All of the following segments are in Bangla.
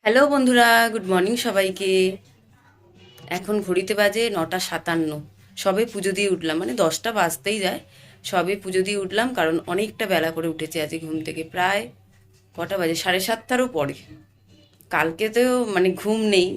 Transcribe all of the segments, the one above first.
হ্যালো বন্ধুরা, গুড মর্নিং সবাইকে। এখন ঘড়িতে বাজে 9টা 57। সবে পুজো দিয়ে উঠলাম, মানে 10টা বাজতেই যায়। সবে পুজো দিয়ে উঠলাম, কারণ অনেকটা বেলা করে উঠেছে আজকে ঘুম থেকে। প্রায় কটা বাজে, 7:30টারও পরে। কালকে তো মানে ঘুম নেই,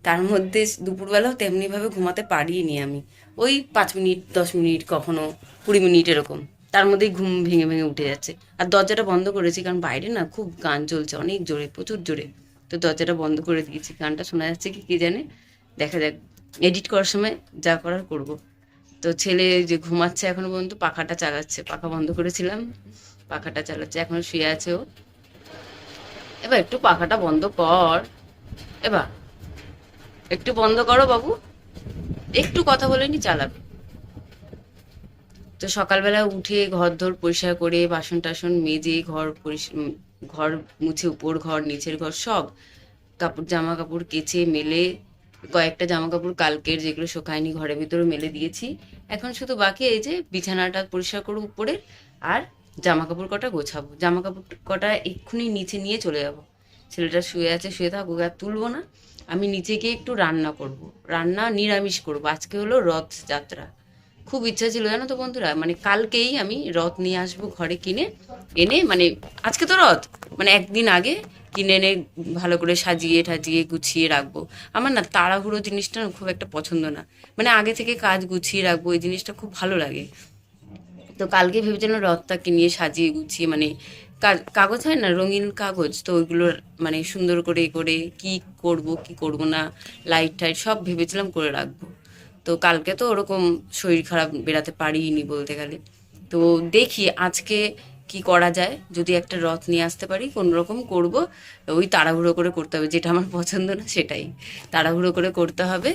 তার মধ্যে দুপুরবেলাও তেমনিভাবে ঘুমাতে পারিনি আমি। ওই 5 মিনিট, 10 মিনিট, কখনো 20 মিনিট এরকম। তার মধ্যেই ঘুম ভেঙে ভেঙে উঠে যাচ্ছে। আর দরজাটা বন্ধ করেছি, কারণ বাইরে না খুব গান চলছে, অনেক জোরে, প্রচুর জোরে। তো দরজাটা বন্ধ করে দিয়েছি। গানটা শোনা যাচ্ছে কি কে জানে, দেখা যাক। এডিট করার সময় যা করার করব। তো ছেলে যে ঘুমাচ্ছে এখনো পর্যন্ত, পাখাটা চালাচ্ছে, পাখা বন্ধ করেছিলাম, পাখাটা চালাচ্ছে, এখনো শুয়ে আছে ও। এবার একটু পাখাটা বন্ধ কর, এবার একটু বন্ধ করো বাবু, একটু কথা বলে নি, চালাবে। তো সকালবেলা উঠে ঘর দোর পরিষ্কার করে, বাসন টাসন মেজে, ঘর মুছে, উপর ঘর নিচের ঘর সব কাপড় জামা কাপড় কেচে মেলে, কয়েকটা জামা কাপড় কালকের যেগুলো শোকায়নি ঘরের ভিতরে মেলে দিয়েছি। এখন শুধু বাকি এই যে বিছানাটা পরিষ্কার করবো উপরে, আর জামা কাপড় কটা গোছাবো। জামা কাপড় কটা এক্ষুনি নিচে নিয়ে চলে যাব। ছেলেটা শুয়ে আছে, শুয়ে থাক, ওকে আর তুলবো না। আমি নিচে গিয়ে একটু রান্না করব, রান্না নিরামিষ করব। আজকে হলো রথযাত্রা। খুব ইচ্ছা ছিল জানো তো বন্ধুরা, মানে কালকেই আমি রথ নিয়ে আসবো ঘরে কিনে এনে, মানে আজকে তো রথ, মানে একদিন আগে কিনে এনে ভালো করে সাজিয়ে টাজিয়ে গুছিয়ে রাখবো। আমার না তাড়াহুড়ো জিনিসটা না খুব একটা পছন্দ না, মানে আগে থেকে কাজ গুছিয়ে রাখবো, এই জিনিসটা খুব ভালো লাগে। তো কালকে ভেবেছিলাম রথটাকে নিয়ে সাজিয়ে গুছিয়ে, মানে কাগজ হয় না, রঙিন কাগজ, তো ওইগুলো মানে সুন্দর করে করে কি করব কি করব না, লাইট টাইট সব ভেবেছিলাম করে রাখবো। তো কালকে তো ওরকম শরীর খারাপ, বেরাতে পারিনি বলতে গেলে। তো দেখি আজকে কি করা যায়, যদি একটা রথ নিয়ে আসতে পারি কোনো রকম করবো। ওই তাড়াহুড়ো করে করতে হবে, যেটা আমার পছন্দ না সেটাই তাড়াহুড়ো করে করতে হবে।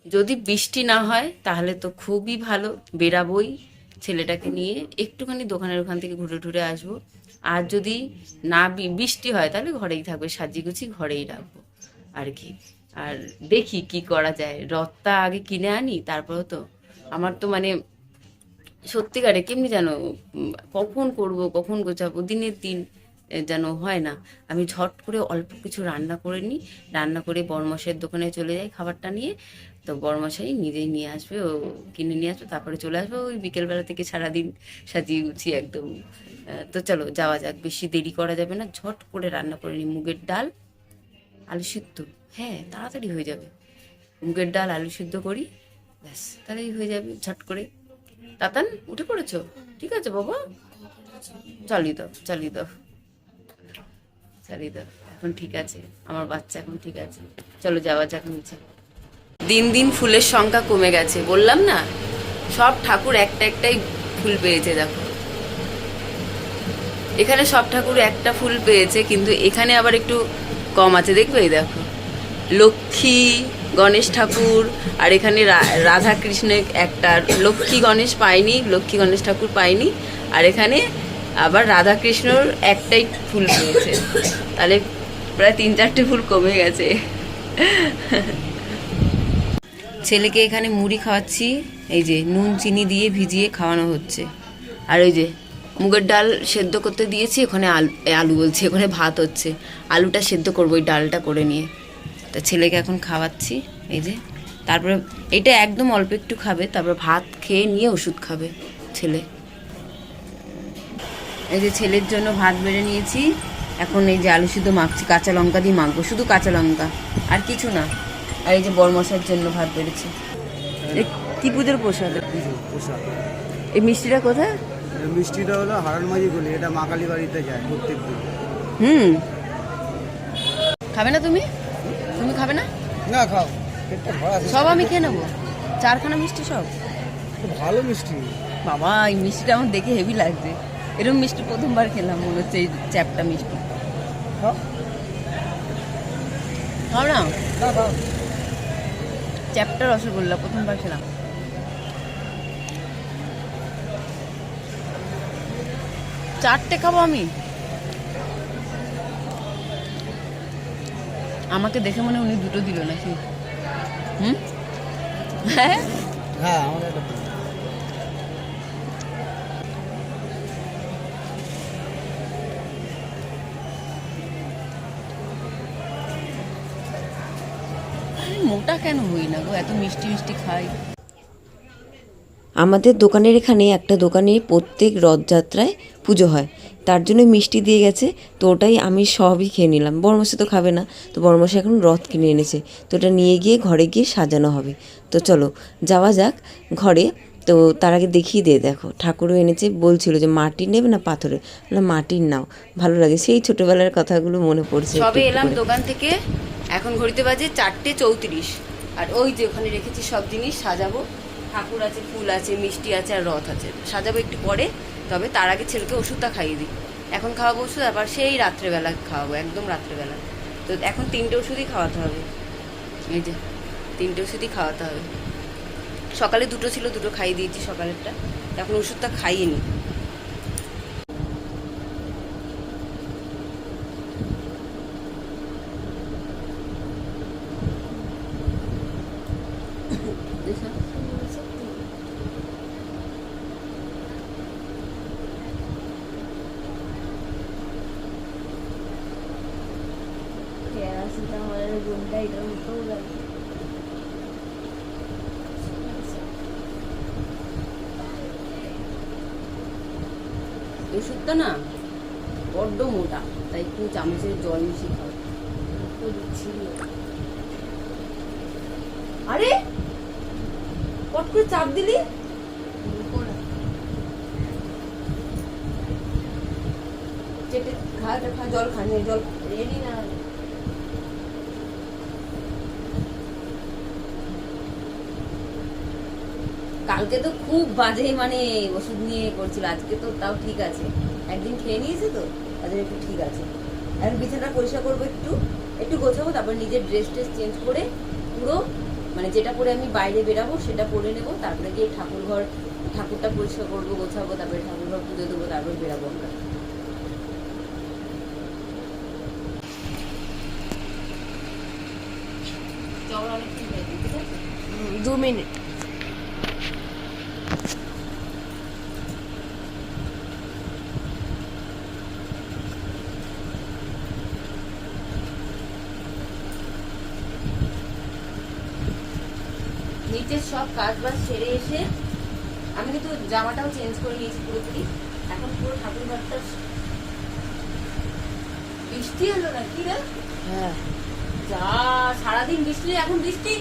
যদি বৃষ্টি না হয় তাহলে তো খুবই ভালো, বেরাবই ছেলেটাকে নিয়ে, একটুখানি দোকানের ওখান থেকে ঘুরে ঘুরে আসবো। আর যদি না বৃষ্টি হয় তাহলে ঘরেই থাকবে, সাজিয়ে গুছিয়ে ঘরেই রাখবো আর কি। আর দেখি কি করা যায়, রথটা আগে কিনে আনি তারপরে তো। আমার তো মানে সত্যিকারে কেমনি যেন কখন করব কখন গোছাবো, দিনের দিন যেন হয় না। আমি ঝট করে অল্প কিছু রান্না করে নিই, রান্না করে বড়মশাইয়ের দোকানে চলে যাই খাবারটা নিয়ে। তো বড়মশাই নিজেই নিয়ে আসবে, ও কিনে নিয়ে আসবে, তারপরে চলে আসবে ওই বিকেলবেলা থেকে সারাদিন সাজিয়ে গুছিয়ে একদম। তো চলো যাওয়া যাক, বেশি দেরি করা যাবে না, ঝট করে রান্না করে নিই। মুগের ডাল, আলু সিদ্ধ, হ্যাঁ তাড়াতাড়ি হয়ে যাবে। মুগের ডাল আলু সিদ্ধ করি, ব্যাস তাহলেই হয়ে যাবে ঝট করে। তাতান উঠে পড়েছো? ঠিক আছে বাবা, চালিয়ে দাও চালিয়ে দাও চালিয়ে দাও, এখন ঠিক আছে, আমার বাচ্চা এখন ঠিক আছে। চলো যাওয়া যাক নিচে। দিন দিন ফুলের সংখ্যা কমে গেছে, বললাম না, সব ঠাকুর একটা একটাই ফুল পেয়েছে। দেখো এখানে সব ঠাকুর একটা ফুল পেয়েছে, কিন্তু এখানে আবার একটু কম আছে, দেখবে এই দেখো, লক্ষ্মী গণেশ ঠাকুর, আর এখানে রাধা কৃষ্ণের একটা, লক্ষ্মী গণেশ পাইনি, লক্ষ্মী গণেশ ঠাকুর পাইনি। আর এখানে আবার রাধা কৃষ্ণর একটাই ফুল পেয়েছে, তাহলে প্রায় 3-4টে ফুল কমে গেছে। ছেলেকে এখানে মুড়ি খাওয়াচ্ছি, এই যে নুন চিনি দিয়ে ভিজিয়ে খাওয়ানো হচ্ছে। আর ওই যে মুগের ডাল সেদ্ধ করতে দিয়েছি, ওখানে আলু বলছি, ওখানে ভাত হচ্ছে। আলুটা সেদ্ধ করবো ওই ডালটা করে নিয়ে। তা ছেলেকে এখন খাওয়াচ্ছি, এই যে। তারপরে এটা একদম অল্প একটু খাবে, তারপর ভাত খেয়ে নিয়ে ওষুধ খাবে ছেলে। এই যে ছেলের জন্য ভাত বেড়ে নিয়েছি, এখন এই যে আলু সিদ্ধ মাখছি, কাঁচা লঙ্কা দিয়ে মাখবো, শুধু কাঁচা লঙ্কা, আর কিছু না। আর এই যে বড়মশাইয়ের জন্য ভাত বেড়েছি। কি পুজোর প্রসাদ? পোশাক। এই মিষ্টিটা কোথায়? মিষ্টিটা হলো হারানমাঝি গলি, এটা মা কালী বাড়িতে যায় প্রত্যেক দিন। হুম, খাবে না তুমি? তুমি খাবে না? না খাও, পেটটা ভরা আছে। সব আমি খেয়ে নেবো, 4খানা মিষ্টি সব। খুব ভালো মিষ্টি। বাবা এই মিষ্টিটা আমার দেখে হেভি লাগছে, এরকম মিষ্টি প্রথমবার খেলাম মনে হচ্ছে, এই চ্যাপটা মিষ্টি। খাও খাও না, না খাও। চ্যাপটা রসগোল্লা প্রথমবার খেলাম। চারটে খাবো আমি? আমাকে দেখে মনে উনি দুটো দিল নাকি? হুম, হ্যাঁ। হ্যাঁ আমাদের একটা মোটা কেন হই না গো, এত মিষ্টি মিষ্টি খাই। আমাদের দোকানের এখানে একটা দোকানে প্রত্যেক রথযাত্রায় পুজো হয়, তার জন্য মিষ্টি দিয়ে গেছে। তো ওটাই আমি সবই খেয়ে নিলাম। বড়মাসে তো খাবে না, তো বড়মাসে এখন রথ কিনে এনেছে, তো ওটা নিয়ে গিয়ে ঘরে গিয়ে সাজানো হবে। তো চলো যাওয়া যাক ঘরে। তো তার আগে দেখিয়ে দিয়ে দেখো, ঠাকুরও এনেছে। বলছিল যে মাটির নেবে না পাথরের, না মাটির নাও, ভালো লাগে। সেই ছোটোবেলার কথাগুলো মনে পড়ছে একটু সবে একটু এলাম করে। দোকান থেকে, এখন ঘড়িতে বাজে 4:34। আর ওই যে ওখানে রেখেছি সব জিনিস সাজাবো, ঠাকুর আছে, ফুল আছে, মিষ্টি আছে, আর রথ আছে। সাজাবো একটু পরে, তবে তার আগে ছেলেকে ওষুধটা খাইয়ে দিই। এখন খাওয়াবো ওষুধ, আবার সেই রাত্রেবেলা খাওয়াবো, একদম রাত্রেবেলা। তো এখন 3টে ওষুধই খাওয়াতে হবে, এই যে 3টে ওষুধই খাওয়াতে হবে। সকালে 2টো ছিল, 2টো খাইয়ে দিয়েছি সকালেরটা, এখন ওষুধটা খাইয়ে নিই। ওষুধটা না বড্ড মোটা, তাই একটু চামচের জল মিশিয়ে খাও। আরে পট করে চাপ দিলি, চেটে খা, এটা খা, জল খা, নে জল রেডি না। কালকে তো খুব বাজে মানে ওষুধ নিয়ে করছিল, আজকে তো তাও ঠিক আছে, একদিন খেয়ে নিয়েছে তো তাদের একটু ঠিক আছে। এখন বিছানা পরিষ্কার করবো, একটু একটু গোছাবো, তারপর নিজের ড্রেস ট্রেস চেঞ্জ করে পুরো মানে যেটা পরে আমি বাইরে বেরাবো সেটা পরে নেবো। তারপরে গিয়ে ঠাকুরটা পরিষ্কার করবো, গোছাবো, তারপরে ঠাকুরঘর পুজো দেবো, তারপর বেরাবো আমরা। 2 মিনিট। নিচের সব কাজ বাজ সেরে এসে আমি কিন্তু জামাটাও চেঞ্জ করে নিয়েছি পুরোপুরি। এখন পুরো ঠাকুর ঘরটা। বৃষ্টি হলো না কি রে? হ্যাঁ, যা সারাদিন বৃষ্টি, এখন বৃষ্টি।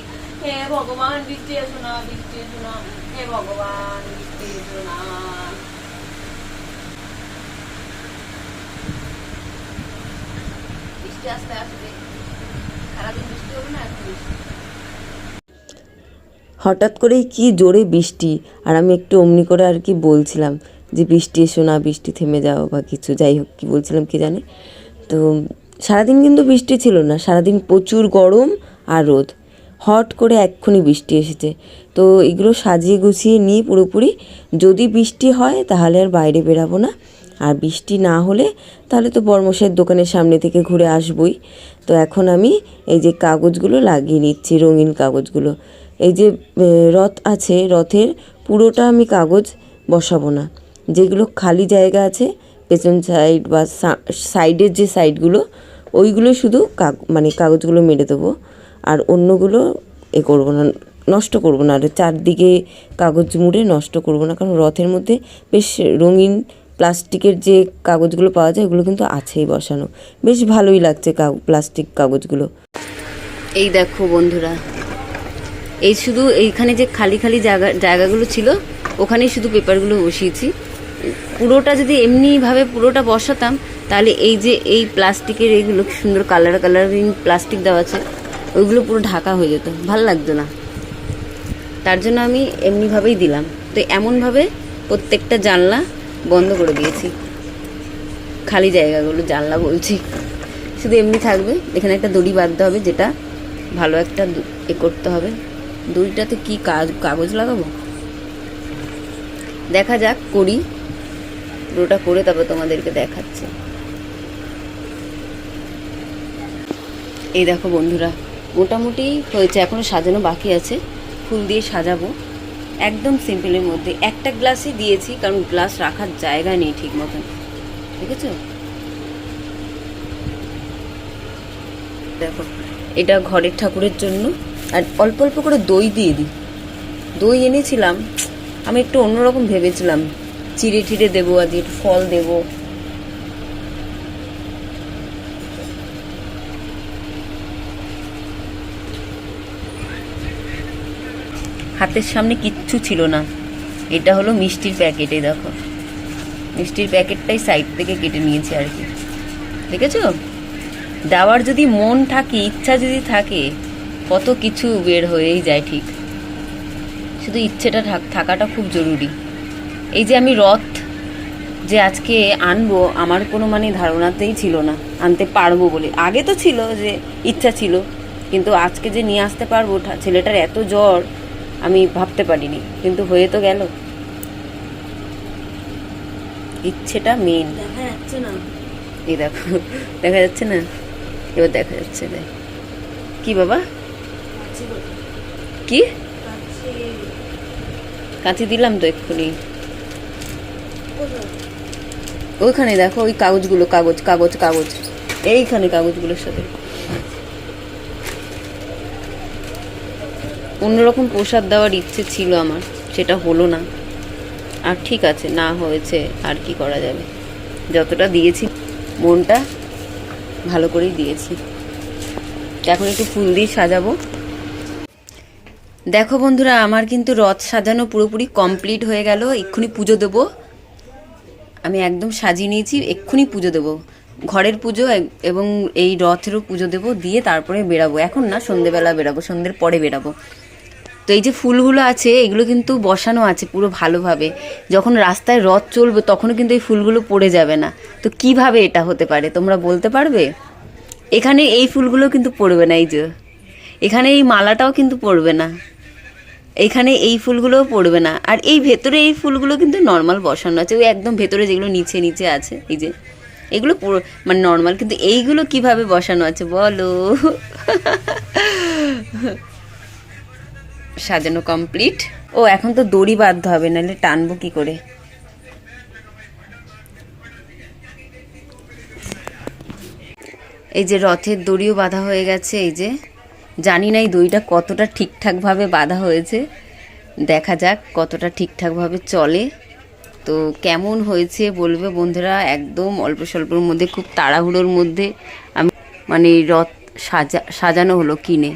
হে ভগবান বৃষ্টি এসো না, বৃষ্টি এসো না, হে ভগবান বৃষ্টি এসো না। বৃষ্টি আসতে আসবে, সারাদিন বৃষ্টি হবে না, এখন বৃষ্টি। হঠাৎ করেই কি জোরে বৃষ্টি, আর আমি একটু অমনি করে আর কি বলছিলাম যে বৃষ্টি এসো না, বৃষ্টি থেমে যাও বা কিছু, যাই হোক কী বলছিলাম কি জানে। তো সারাদিন কিন্তু বৃষ্টি ছিল না, সারাদিন প্রচুর গরম আর রোদ। হট করে এক্ষুনি বৃষ্টি এসেছে। তো এগুলো সাজিয়ে গুছিয়ে নিয়ে পুরোপুরি, যদি বৃষ্টি হয় তাহলে আর বাইরে বেরাবো না, আর বৃষ্টি না হলে তাহলে তো বড়মশাইয়ের দোকানের সামনে থেকে ঘুরে আসবই। তো এখন আমি এই যে কাগজগুলো লাগিয়ে নিচ্ছি, রঙিন কাগজগুলো। এই যে রথ আছে, রথের পুরোটা আমি কাগজ বসাবো না, যেগুলো খালি জায়গা আছে পেছন সাইড বা সাইডের যে সাইডগুলো, ওইগুলো শুধু মানে কাগজগুলো মেরে দেবো, আর অন্যগুলো করবো না, নষ্ট করবো না। আর চারদিকে কাগজ মুড়ে নষ্ট করবো না, কারণ রথের মধ্যে বেশ রঙিন প্লাস্টিকের যে কাগজগুলো পাওয়া যায় ওগুলো কিন্তু আছেই বসানো, বেশ ভালোই লাগছে প্লাস্টিক কাগজগুলো। এই দেখো বন্ধুরা, এই শুধু এইখানে যে খালি খালি জায়গাগুলো ছিল ওখানেই শুধু পেপারগুলো বসিয়েছি। পুরোটা যদি এমনিভাবে পুরোটা বসাতাম তাহলে এই যে এই প্লাস্টিকের এইগুলো সুন্দর কালারিং প্লাস্টিক দেওয়া আছে, ওইগুলো পুরো ঢাকা হয়ে যেত, ভাল লাগতো না। তার জন্য আমি এমনিভাবেই দিলাম। তো এমনভাবে প্রত্যেকটা জানলা বন্ধ করে দিয়েছি, খালি জায়গাগুলো জানলা বলছি, শুধু এমনি থাকবে। এখানে একটা দড়ি বাঁধতে হবে, যেটা ভালো একটা করতে হবে। দড়িটাতে কি কাগজ লাগাবো দেখা যাক, করি পুরোটা করে তারপর তোমাদেরকে দেখাচ্ছি। এই দেখো বন্ধুরা, মোটামুটি হয়েছে, এখনো সাজানো বাকি আছে, ফুল দিয়ে সাজাবো একদম সিম্পলের মধ্যে। একটা গ্লাসই দিয়েছি কারণ গ্লাস রাখার জায়গা নেই ঠিক মতন, দেখেছো? দেখো, এটা ঘরের ঠাকুরের জন্য, আর অল্প অল্প করে দই দিয়ে দিই। দই এনেছিলাম, আমি একটু অন্যরকম ভেবেছিলাম, চিড়ে টিড়ে দেবো, আজ একটু ফল দেবো। হাতের সামনে কিচ্ছু ছিল না, এটা হলো মিষ্টির প্যাকেট। এই দেখো, মিষ্টির প্যাকেটটাই সাইড থেকে কেটে নিয়েছি আর কি, দেখেছো? দেওয়ার যদি মন থাকে, ইচ্ছা যদি থাকে, কত কিছু বের হয়েই যায়। ঠিক, শুধু ইচ্ছেটা থাকাটা খুব জরুরি। এই যে আমি রথ যে আজকে আনবো, আমার কোনো মানে ধারণাতেই ছিল না আনতে পারবো বলে। আগে তো ছিল যে ইচ্ছা ছিল, কিন্তু আজকে যে নিয়ে আসতে পারবো, ছেলেটার এত জ্বর, আমি ভাবতে পারিনি, কিন্তু হয়ে তো গেল। ইচ্ছেটা মেন। দেখা যাচ্ছে না, এই দেখো, দেখা যাচ্ছে না? এবার দেখা যাচ্ছে। দেখ কি বাবা, কি কাঁচি দিলাম তো এক্ষুনি। ওইখানে দেখো, ওই কাগজগুলো, কাগজ কাগজ কাগজ, এইখানে কাগজগুলোর সাথে। অন্যরকম প্রসাদ দেওয়ার ইচ্ছে ছিল আমার, সেটা হলো না। আর ঠিক আছে, না হয়েছে, আর কি করা যাবে। যতটা দিয়েছি মনটা ভালো করেই দিয়েছি। এখন একটু ফুল দিয়ে সাজাবো। দেখো বন্ধুরা, আমার কিন্তু রথ সাজানো পুরোপুরি কমপ্লিট হয়ে গেল। এক্ষুনি পুজো দেবো, আমি একদম সাজিয়ে নিয়েছি। এক্ষুনি পুজো দেবো, ঘরের পুজো এবং এই রথেরও পুজো দেবো, দিয়ে তারপরে বেরাবো। এখন না, সন্ধেবেলা বেরাবো, সন্ধ্যের পরে বেরাবো। তো এই যে ফুলগুলো আছে, এগুলো কিন্তু বসানো আছে পুরো ভালোভাবে। যখন রাস্তায় রথ চলবে তখনও কিন্তু এই ফুলগুলো পড়ে যাবে না। তো কিভাবে এটা হতে পারে তোমরা বলতে পারবে? এখানে এই ফুলগুলো কিন্তু পড়বে না, এই যে এখানে এই মালাটাও কিন্তু পড়বে না, এইখানে এই ফুলগুলোও পড়বে না। আর এই ভেতরে এই ফুলগুলো কিন্তু নর্মাল বসানো আছে, ওই একদম ভেতরে যেগুলো নিচে নিচে আছে, এই যে এগুলো পুরো মানে নর্মাল। কিন্তু এইগুলো কিভাবে বসানো আছে বলো? সাজানো কমপ্লিট। ও এখন তো দড়ি বাঁধতে হবে, নাহলে টানবো কি করে? এই যে রথের দড়িও বাঁধা হয়ে গেছে। এই যে জানি না এই দড়িটা কতটা ঠিকঠাকভাবে বাঁধা হয়েছে, দেখা যাক কতটা ঠিকঠাকভাবে চলে। তো কেমন হয়েছে বলবে বন্ধুরা। একদম অল্প স্বল্পর মধ্যে, খুব তাড়াহুড়োর মধ্যে আমি মানে রথ সাজানো হলো কিনে।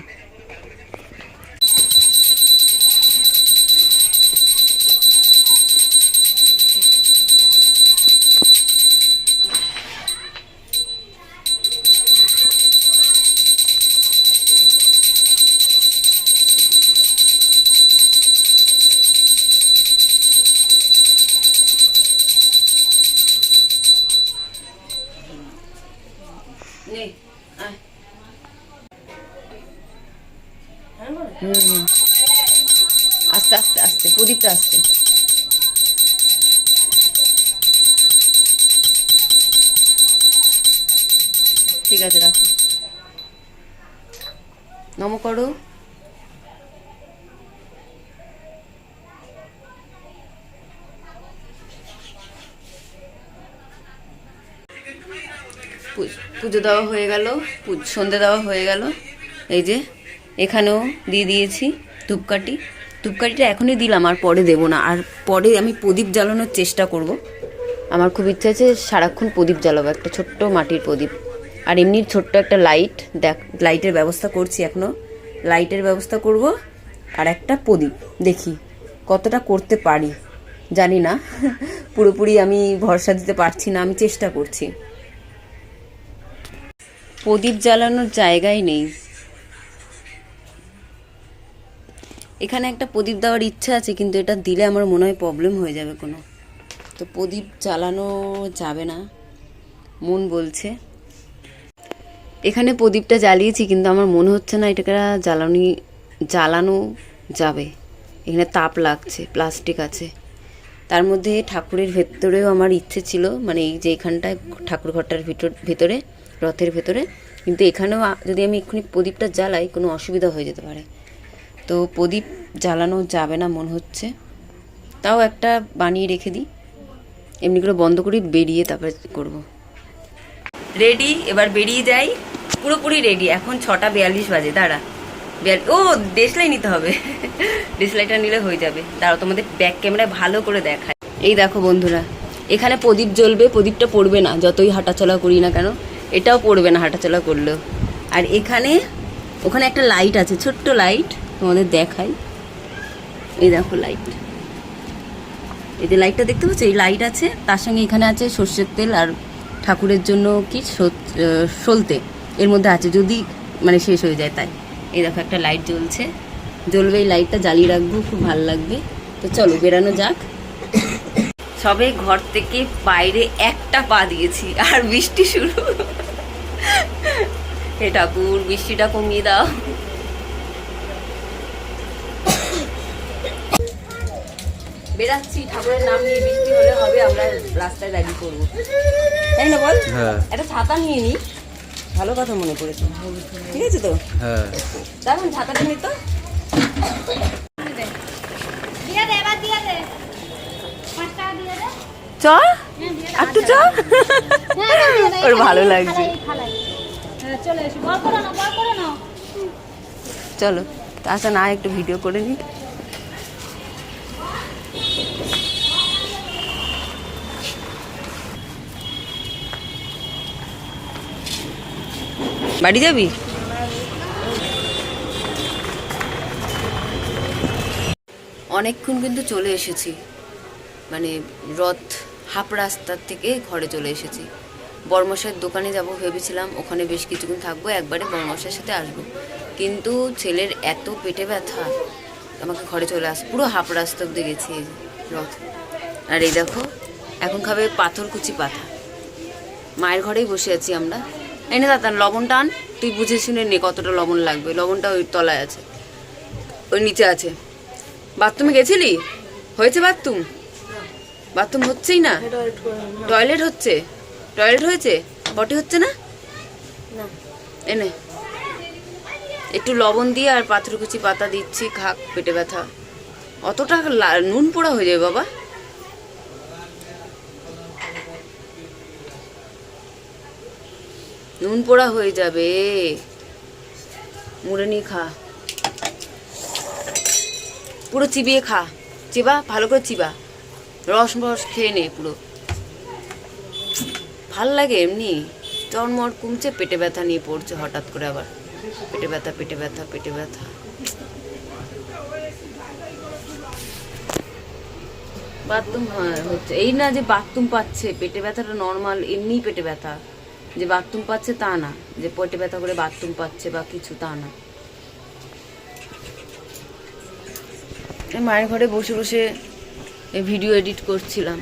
আস্তে আস্তে আস্তে, প্রদীপটা আস্তে। ঠিক আছে, রাখো। নম করো। পুজো দেওয়া হয়ে গেল, সন্ধে দেওয়া হয়ে গেল। এই যে এখানেও দিয়ে দিয়েছি ধূপকাঠি। ধূপকাঠিটা এখনই দিলাম, আর পরে দেবো না। আর পরে আমি প্রদীপ জ্বালানোর চেষ্টা করব। আমার খুব ইচ্ছা আছে সারাক্ষণ প্রদীপ জ্বালাবো, একটা ছোট্ট মাটির প্রদীপ। আর এমনি ছোট্ট একটা লাইট, লাইটের ব্যবস্থা করছি এখনও, লাইটের ব্যবস্থা করব। আর একটা প্রদীপ, দেখি কতটা করতে পারি, জানি না। পুরোপুরি আমি ভরসা দিতে পারছি না, আমি চেষ্টা করছি। প্রদীপ জ্বালানোর জায়গাই নেই। এখানে একটা প্রদীপ দেওয়ার ইচ্ছা আছে, কিন্তু এটা দিলে আমার মনে হয় প্রবলেম হয়ে যাবে কোনো। তো প্রদীপ জ্বালানো যাবে না, মন বলছে। এখানে প্রদীপটা জ্বালিয়েছি, কিন্তু আমার মনে হচ্ছে না এটাকে জ্বালানো যাবে। এখানে তাপ লাগছে, প্লাস্টিক আছে। তার মধ্যে ঠাকুরের ভেতরেও আমার ইচ্ছে ছিল, মানে এই যে এখানটায় ঠাকুর ঘরটার ভেতরে, রথের ভেতরে। কিন্তু এখানেও যদি আমি এক্ষুনি প্রদীপটা জ্বালাই, কোনো অসুবিধা হয়ে যেতে পারে। তো প্রদীপ জ্বালানো যাবে না মনে হচ্ছে। তাও একটা বানিয়ে রেখে দিই, এমনি করে বন্ধ করি, বেরিয়ে তারপরে করব। রেডি, এবার বেরিয়ে যাই। পুরোপুরি রেডি। এখন 6:42 বাজে, দাঁড়া। ও দেশলাই নিতে হবে, দেশলাইটা নিলে হয়ে যাবে। দাঁড়াও তোমাদের ব্যাক ক্যামেরায় ভালো করে দেখায়। এই দেখো বন্ধুরা, এখানে প্রদীপ জ্বলবে, প্রদীপটা পড়বে না যতই হাঁটাচলা করি না কেন, এটাও পড়বে না হাঁটাচলা করলেও। আর এখানে ওখানে একটা লাইট আছে, ছোট্ট লাইট, তোমাদের দেখাই। এই দেখো লাইট, এই যে লাইটটা দেখতে পাচ্ছ, এই লাইট আছে, তার সঙ্গে এখানে আছে সর্ষের তেল আর ঠাকুরের জন্য কি সলতে এর মধ্যে আছে, যদি মানে শেষ হয়ে যায় তাই। এই দেখো একটা লাইট জ্বলছে, জ্বলবে, এই লাইটটা জ্বালিয়ে রাখবো, খুব ভালো লাগবে। তো চলো বেরানো যাক। সবে ঘর থেকে বাইরে একটা পা দিয়েছি আর বৃষ্টি শুরু। হে ঠাকুর, বৃষ্টিটা কমিয়ে দাও। বেরাচ্ছি, ঠাকুরের নাম নিয়ে, বৃষ্টি হলে হবে আমরা রাস্তায় দাঁড়িয়ে করবো, তাই না বল? হ্যাঁ একটা ছাতা নিয়ে নি, ভালো কথা মনে করেছো, ঠিক আছে তো? হ্যাঁ দাঁড়ান ছাতাটা নিত। চ একটু চ, ওর ভালো লাগছে। চলো আচ্ছা, না একটু ভিডিও করে নি। বাড়ি যাবি? অনেকক্ষণ কিন্তু চলে এসেছি, মানে রথ হাফ রাস্তার থেকে ঘরে চলে এসেছি। বড়মশাইয়ের দোকানে যাব ভেবেছিলাম, ওখানে বেশ কিছুক্ষণ থাকবো, একবারে বড়মশাইয়ের সাথে আসবো, কিন্তু ছেলের এত পেটে ব্যথা, আমাকে ঘরে চলে আস, পুরো হাফ রাস্তা অব্দি গেছি এই রথ। আর এই দেখো এখন খাবে পাথরকুচি পাতা। মায়ের ঘরেই বসে আছি আমরা। এনে দাদা লবণটা আন, তুই বুঝে শুনে নে কতটা লবণ লাগবে। লবণটা ওই তলায় আছে, ওই নিচে আছে। বাথরুমে গেছিলি? হয়েছে বাথরুম? বাথরুম হচ্ছেই না, টয়লেট হচ্ছে, টয়লেট হয়েছে, পটি হচ্ছে না। এনে একটু লবণ দিয়ে আর পাথরকুচি পাতা দিচ্ছি, খাক, পেটে ব্যথা। অতটা নুন পোড়া হয়ে যাবে বাবা। নুন পোড়া হয়ে যাবে, মুড়ে নিয়ে খা, পুরো চিবিয়ে খা, চিবা ভালো করে চিবা, রস রস খেয়ে নে পুরো। ভাল লাগে এমনি, চরমর কমছে, পেটে ব্যথা নিয়ে পড়ছে হঠাৎ করে আবার, পেটে ব্যথা পেটে ব্যথা পেটে ব্যথা। বাথরুম হচ্ছে, এই না যে বাথরুম পাচ্ছে, পেটে ব্যথাটা নর্মাল, এমনি পেটে ব্যথা, যে বাথরুম পাচ্ছে তা না, যে পেটে ব্যথা করে বাথরুম পাচ্ছে বা কিছু, তা না। মায়ের ঘরে বসে বসে ভিডিও এডিট করছিলাম,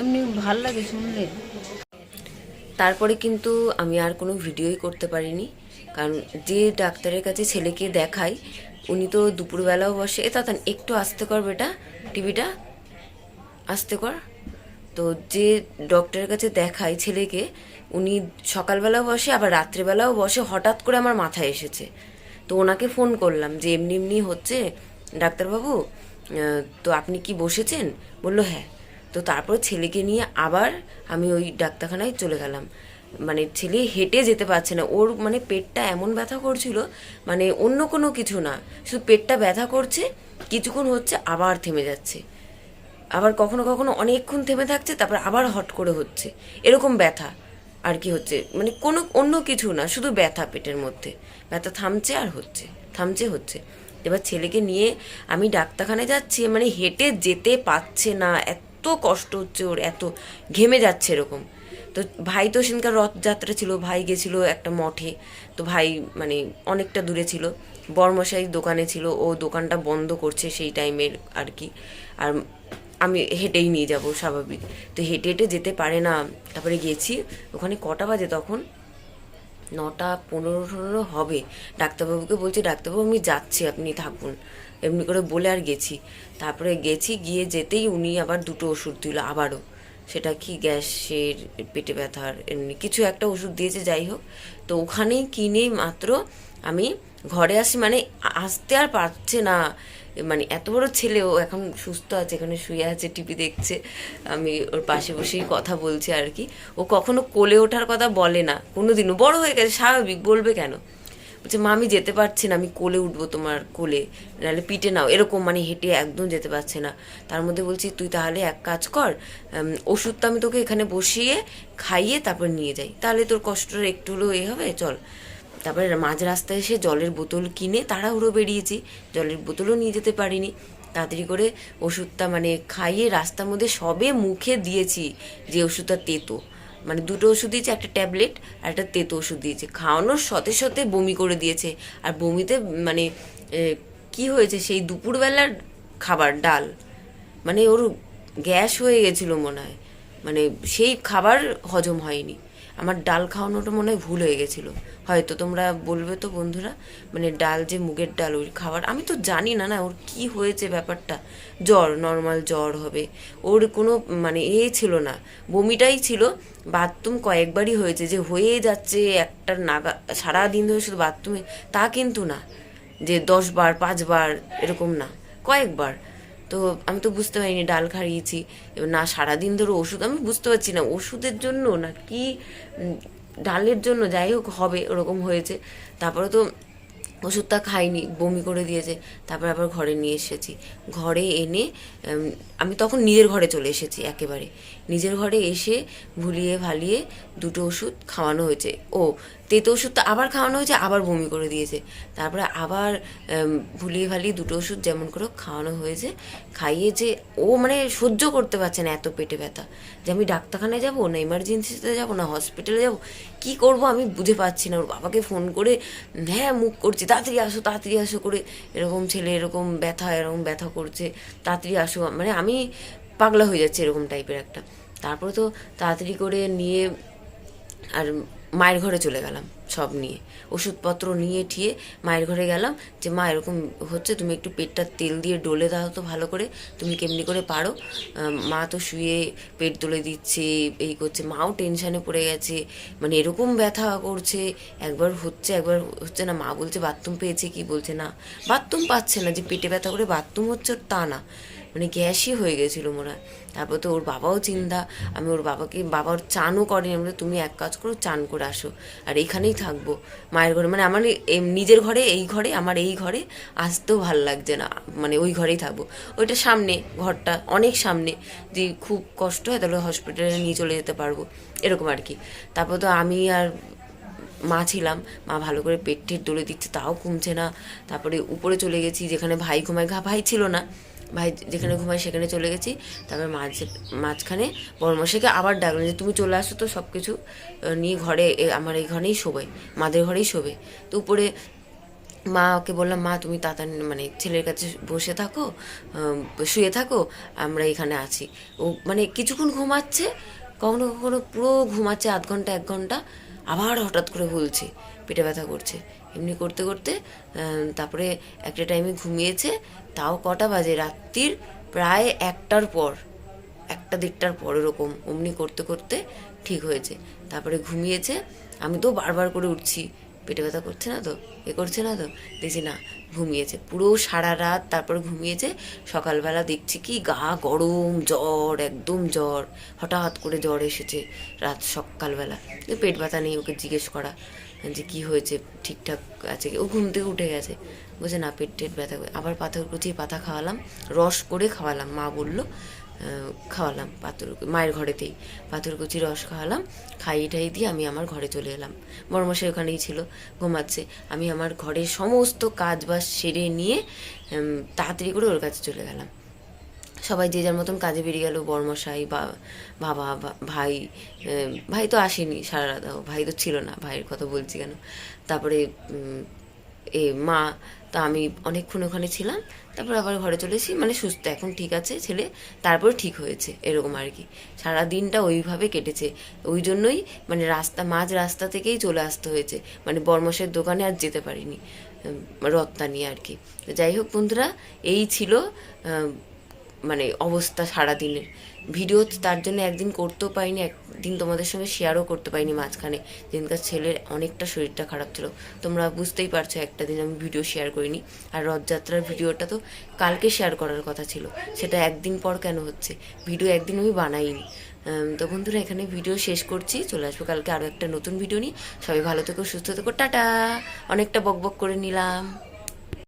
এমনি ভাল লাগে শুনলে। তারপরে কিন্তু আমি আর কোনো ভিডিওই করতে পারিনি, কারণ যে ডাক্তারের কাছে ছেলেকে দেখাই উনি তো দুপুরবেলাও বসে। তাতান একটু আস্তে কর বেটা, টিভিটা আস্তে কর। তো যে ডক্টরের কাছে দেখাই ছেলেকে, উনি সকালবেলাও বসে আবার রাত্রেবেলাও বসে। হঠাৎ করে আমার মাথায় এসেছে, তো ওনাকে ফোন করলাম যে এমনি এমনি হচ্ছে ডাক্তারবাবু, তো আপনি কি বসেছেন? বললো হ্যাঁ। তো তারপর ছেলেকে নিয়ে আবার আমি ওই ডাক্তারখানায় চলে গেলাম। মানে ছেলে হেঁটে যেতে পারছে না, ওর মানে পেটটা এমন ব্যথা করছিল, মানে অন্য কোনো কিছু না, শুধু পেটটা ব্যথা করছে, কিছুক্ষণ হচ্ছে আবার থেমে যাচ্ছে, আবার কখনো কখনো অনেকক্ষণ থেমে থাকছে, তারপর আবার হট করে হচ্ছে, এরকম ব্যথা আর কি হচ্ছে, মানে কোনো অন্য কিছু না, শুধু ব্যথা পেটের মধ্যে, ব্যথা থামছে আর হচ্ছে, থামছে হচ্ছে। এবার ছেলেকে নিয়ে আমি ডাক্তারখানায় যাচ্ছি, মানে হেঁটে যেতে পারছে না, এত কষ্ট হচ্ছে ওর, এত ঘেমে যাচ্ছে এরকম। তো ভাই তো সেদিনকার রথযাত্রা ছিল, ভাই গেছিলো একটা মঠে, তো ভাই মানে অনেকটা দূরে ছিল, বড়মশাই দোকানে ছিল, ও দোকানটা বন্ধ করছে সেই টাইমের আর কি। আর আমি হেঁটেই নিয়ে যাব স্বাভাবিক, তো হেঁটে হেঁটে যেতে পারে না। তারপরে গেছি ওখানে, কটা বাজে তখন, 9:15 হবে। ডাক্তারবাবুকে বলছি ডাক্তারবাবু আমি যাচ্ছি, আপনি থাকুন, এমনি করে বলে আর গেছি। তারপরে গেছি, গিয়ে যেতেই উনি আবার 2টো ওষুধ দিল আবারও, সেটা কি গ্যাসের, পেটে ব্যথার, এমনি কিছু একটা ওষুধ দিয়েছে, যাই হোক। তো ওখানেই কিনে মাত্র আমি ঘরে আসি, মানে আসতে আর পারছে না, মানে এত বড় ছেলেও এখন সুস্থ আছে, এখানে শুয়ে আছে, টিভি দেখছে, আমি ওর পাশে বসেই কথা বলছি আর কি। ও কখনো কোলে ওঠার কথা বলে না কোনোদিনও, বড় হয়ে গেছে স্বাভাবিক, বলবে কেন, বলছে মা আমি যেতে পারছি না, আমি কোলে উঠবো তোমার কোলে, নাহলে পিঠে নাও, এরকম মানে হেঁটে একদম যেতে পারছে না। তার মধ্যে বলছি তুই তাহলে এক কাজ কর, ওষুধটা আমি তোকে এখানে বসিয়ে খাইয়ে তারপর নিয়ে যাই, তাহলে তোর কষ্টটা একটু হলেও হবে, চল। তারপরে মাঝ রাস্তায় এসে জলের বোতল কিনে তাড়াহুড়ো বেরিয়েছি, জলের বোতলও নিয়ে যেতে পারিনি। তাড়াতাড়ি করে ওষুধটা মানে খাইয়ে রাস্তার মধ্যে সবে মুখে দিয়েছি যে ওষুধটা তেতো, মানে দুটো ওষুধ দিয়েছে, একটা ট্যাবলেট আর একটা তেতো ওষুধ দিয়েছে। খাওয়ানোর সাথে সাথে বমি করে দিয়েছে। আর বমিতে মানে কি হয়েছে, সেই দুপুরবেলার খাবার ডাল, মানে ওর গ্যাস হয়ে গেছিলো মনে হয়, মানে সেই খাবার হজম হয়নি। আমার ডাল খাওয়ানোটা মনে হয় ভুল হয়ে গেছিলো, হয়তো তোমরা বলবে তো বন্ধুরা, মানে ডাল যে মুগের ডাল ওই খাবার, আমি তো জানি না না ওর কি হয়েছে ব্যাপারটা। জ্বর, নর্মাল জ্বর হবে, ওর কোনো মানে ছিল না, বমিটাই ছিল। বাথরুম কয়েকবারই হয়েছে, যে হয়ে যাচ্ছে একটা নাগা সারাদিন ধরে শুধু বাথরুমে, তা কিন্তু না যে 10 বার 5 বার এরকম না, কয়েকবার। তো আমি তো বুঝতে পারিনি ডাল খাইয়েছি, এবার না সারাদিন ধরে ওষুধ, আমি বুঝতে পারছি না ওষুধের জন্য না কি ডালের জন্য, যাই হোক হবে ওরকম হয়েছে। তারপরে তো ওষুধটা খাইনি, বমি করে দিয়েছে। তারপর আবার ঘরে নিয়ে এসেছি, ঘরে এনে আমি তখন নিজের ঘরে চলে এসেছি, একেবারে নিজের ঘরে এসে ভুলিয়ে ভালিয়ে দুটো ওষুধ খাওয়ানো হয়েছে। ও তেতো ওষুধটা আবার খাওয়ানো হয়েছে, আবার বমি করে দিয়েছে। তারপরে আবার ভুলিয়ে ভালিয়ে দুটো ওষুধ যেমন করে খাওয়ানো হয়েছে, খাইয়েছে। ও মানে সহ্য করতে পারছে না এত পেটে ব্যথা, যে আমি ডাক্তারখানায় যাবো না এমার্জেন্সিতে যাবো না হসপিটালে যাবো, কি করব আমি বুঝে পাচ্ছি না। ওর বাবাকে ফোন করে হ্যাঁ মুখ করছি, তাড়াতাড়ি আসো করে, এরকম ছেলে এরকম ব্যথা করছে, তাড়াতাড়ি আসো, মানে আমি পাগলা হয়ে যাচ্ছে এরকম টাইপের একটা। তারপরে তো তাড়াতাড়ি করে নিয়ে আর মায়ের ঘরে চলে গেলাম, সব নিয়ে ওষুধপত্র নিয়ে ঠিয়ে মায়ের ঘরে গেলাম, যে মা এরকম হচ্ছে, তুমি একটু পেটটা তেল দিয়ে ডলে দাও তো ভালো করে, তুমি কেমনি করে পারো। মা তো শুয়ে পেট তুলে দিচ্ছে, এই করছে, মাও টেনশানে পড়ে গেছে, মানে এরকম ব্যথা করছে, একবার হচ্ছে একবার হচ্ছে না। মা বলছে বাথরুম পেয়েছে, কি বলছে না বাথরুম পাচ্ছে না, যে পেটে ব্যথা করে বাথরুম হচ্ছে তা না, মানে গ্যাসই হয়ে গেছিলো মনে হয়। তারপর তো ওর বাবাও চিন্তা, আমি ওর বাবার চানও করেনি, আমরা তুমি এক কাজ করো চান করে আসো, আর এইখানেই থাকবো মায়ের ঘরে, মানে আমার নিজের ঘরে, এই ঘরে আমার এই ঘরে আসতেও ভাল লাগছে না, মানে ওই ঘরেই থাকবো। ওইটা সামনে, ঘরটা অনেক সামনে, যে খুব কষ্ট হয় তাহলে হসপিটালে নিয়ে চলে যেতে পারবো, এরকম আর কি। তারপর তো আমি আর মা ছিলাম, মা ভালো করে পেট টেট দলে দিচ্ছে, তাও কমছে না। তারপরে উপরে চলে গেছি, যেখানে ভাই ঘুমায়, ভাই ছিল না, ভাই যেখানে ঘুমায় সেখানে চলে গেছি। তারপর মাঝখানে বড়মশাইকে আবার ডাকলাম যে তুমি চলে আসো তো, সব কিছু নিয়ে ঘরে, আমার এই ঘরেই শোবে, মাদের ঘরেই শোবে। তো উপরে মাকে বললাম মা তুমি তাড়াতাড়ি মানে ছেলের কাছে বসে থাকো, শুয়ে থাকো, আমরা এখানে আছি। ও মানে কিছুক্ষণ ঘুমাচ্ছে, কখনো কখনো পুরো ঘুমাচ্ছে, আধ ঘন্টা 1 ঘন্টা, আবার হঠাৎ করে বলছে পেটে ব্যথা করছে, এমনি করতে করতে তারপরে একটা টাইমে ঘুমিয়েছে। তাও কটা বাজে, রাত্রির প্রায় 1টার পর, 1টা 1:30টার পর এরকম, অমনি করতে করতে ঠিক হয়েছে। তারপরে ঘুমিয়েছে, আমি তো বারবার করে উঠছি, পেটে ব্যথা করছে না তো, করছে না তো, দেখছি না, ঘুমিয়েছে পুরো সারা রাত। তারপরে ঘুমিয়েছে, সকালবেলা দেখছি কি গা গরম, জ্বর, একদম জ্বর, হঠাৎ করে জ্বর এসেছে রাত সকালবেলা। পেট ব্যথা নেই, ওকে জিজ্ঞেস করা যে কি হয়েছে, ঠিকঠাক আছে কি, ও ঘুম থেকে উঠে গেছে, বলছে না পেট টেট ব্যথা করে। আবার পাথর কুচিয়ে পাতা খাওয়ালাম, রস করে খাওয়ালাম, মা বললো খাওয়ালাম, মায়ের ঘরেতেই পাথরকুচি রস খাওয়ালাম, খাইয়ে ঠাইয়ে দিয়ে আমি আমার ঘরে চলে এলাম। বড়মশাই ওখানেই ছিল, ঘুমাচ্ছে। আমি আমার ঘরের সমস্ত কাজ বাজ সেরে নিয়ে তাড়াতাড়ি করে ওর কাছে চলে গেলাম। সবাই যে যার মতন কাজে বেরিয়ে গেল, বড়মশাই বাবা ভাই, ভাই তো আসেনি সারা রাত, ভাই তো ছিল না, ভাইয়ের কথা বলছি কেন। তারপরে মা, তা আমি অনেকক্ষণ ওখানে ছিলাম। তারপর আবার ঘরে চলে এসেছি, মানে সুস্থ, এখন ঠিক আছে ছেলে, তারপর ঠিক হয়েছে, এরকম আর কি। সারা দিনটা ওইভাবে কেটেছে, ওই জন্যই মানে মাঝ রাস্তা থেকেই চলে আসতে হয়েছে, মানে বর্মশের দোকানে আর যেতে পারিনি রত্তা নিয়ে আর কি। যাই হোক বন্ধুরা, এই ছিল মানে অবস্থা সারা দিনের। ভিডিও তার জন্য একদিন করতেও পারিনি, একদিন তোমাদের সঙ্গে শেয়ারও করতে পারিনি মাঝখানে, যেদিনকার ছেলের অনেকটা শরীরটা খারাপ ছিল। তোমরা বুঝতেই পারছো একটা দিন আমি ভিডিও শেয়ার করিনি। আর রথযাত্রার ভিডিওটা তো কালকে শেয়ার করার কথা ছিল, সেটা একদিন পর কেন হচ্ছে, ভিডিও একদিন আমি বানাইনি। তো বন্ধুরা এখানে ভিডিও শেষ করছি, চলে আসবো কালকে আরও একটা নতুন ভিডিও নিয়ে। সবাই ভালো থেকো, সুস্থ থেকো, টাটা। অনেকটা বকবক করে নিলাম।